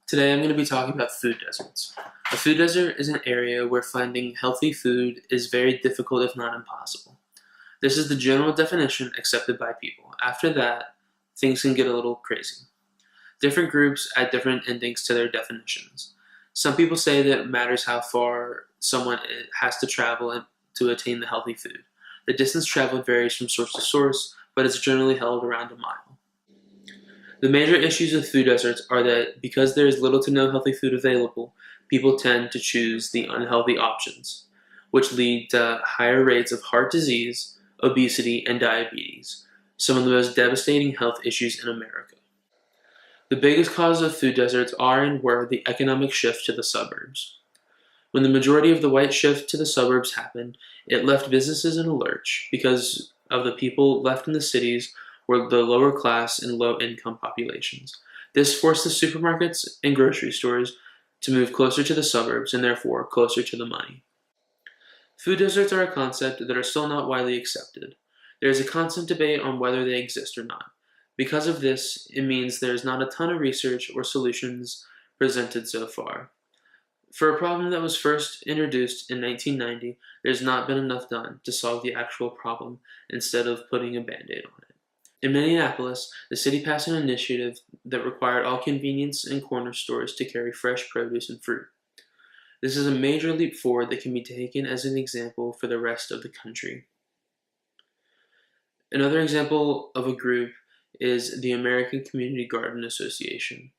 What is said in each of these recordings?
Today I'm going to be talking about food deserts. A food desert is an area where finding healthy food is very difficult if not impossible. This is the general definition accepted by people. After that, things can get a little crazy. Different groups add different endings to their definitions. Some people say that it matters how far someone has to travel to attain the healthy food. The distance traveled varies from source to source, but it's generally held around a mile. The major issues with food deserts are that because there is little to no healthy food available, people tend to choose the unhealthy options, which lead to higher rates of heart disease, obesity, and diabetes, some of the most devastating health issues in America. The biggest causes of food deserts are and were the economic shift to the suburbs. When the majority of the white shift to the suburbs happened, it left businesses in a lurch because of the people left in the cities were the lower class and low income populations. This forced the supermarkets and grocery stores to move closer to the suburbs and therefore closer to the money. Food deserts are a concept that are still not widely accepted. There is a constant debate on whether they exist or not. Because of this, it means there is not a ton of research or solutions presented so far. For a problem that was first introduced in 1990, there's not been enough done to solve the actual problem instead of putting a band-aid on it. In Minneapolis, the city passed an initiative that required all convenience and corner stores to carry fresh produce and fruit. This is a major leap forward that can be taken as an example for the rest of the country. Another example of a group is the American Community Garden Association.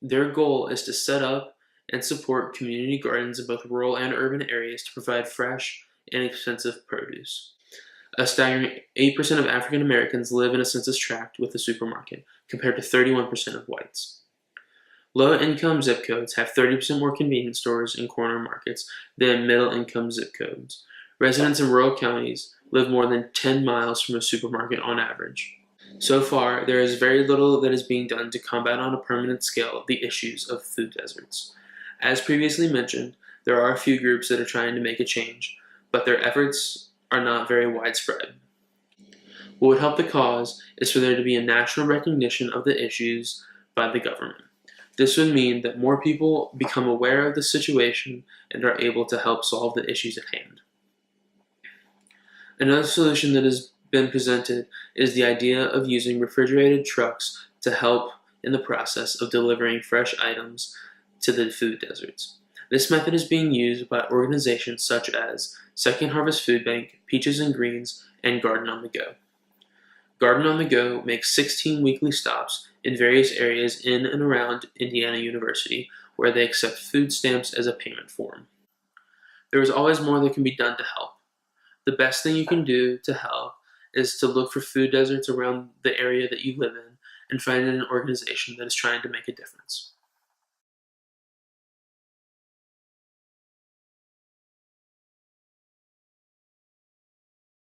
Their goal is to set up and support community gardens in both rural and urban areas to provide fresh, inexpensive produce. A staggering 8% of African Americans live in a census tract with a supermarket, compared to 31% of whites. Low-income zip codes have 30% more convenience stores and corner markets than middle-income zip codes. Residents in rural counties live more than 10 miles from a supermarket on average. So far, there is very little that is being done to combat on a permanent scale the issues of food deserts. As previously mentioned, there are a few groups that are trying to make a change, but their efforts are not very widespread. What would help the cause is for there to be a national recognition of the issues by the government. This would mean that more people become aware of the situation and are able to help solve the issues at hand. Another solution that has been presented is the idea of using refrigerated trucks to help in the process of delivering fresh items to the food deserts. This method is being used by organizations such as Second Harvest Food Bank, Peaches and Greens, and Garden on the Go. Garden on the Go makes 16 weekly stops in various areas in and around Indiana University where they accept food stamps as a payment form. There is always more that can be done to help. The best thing you can do to help is to look for food deserts around the area that you live in and find an organization that is trying to make a difference.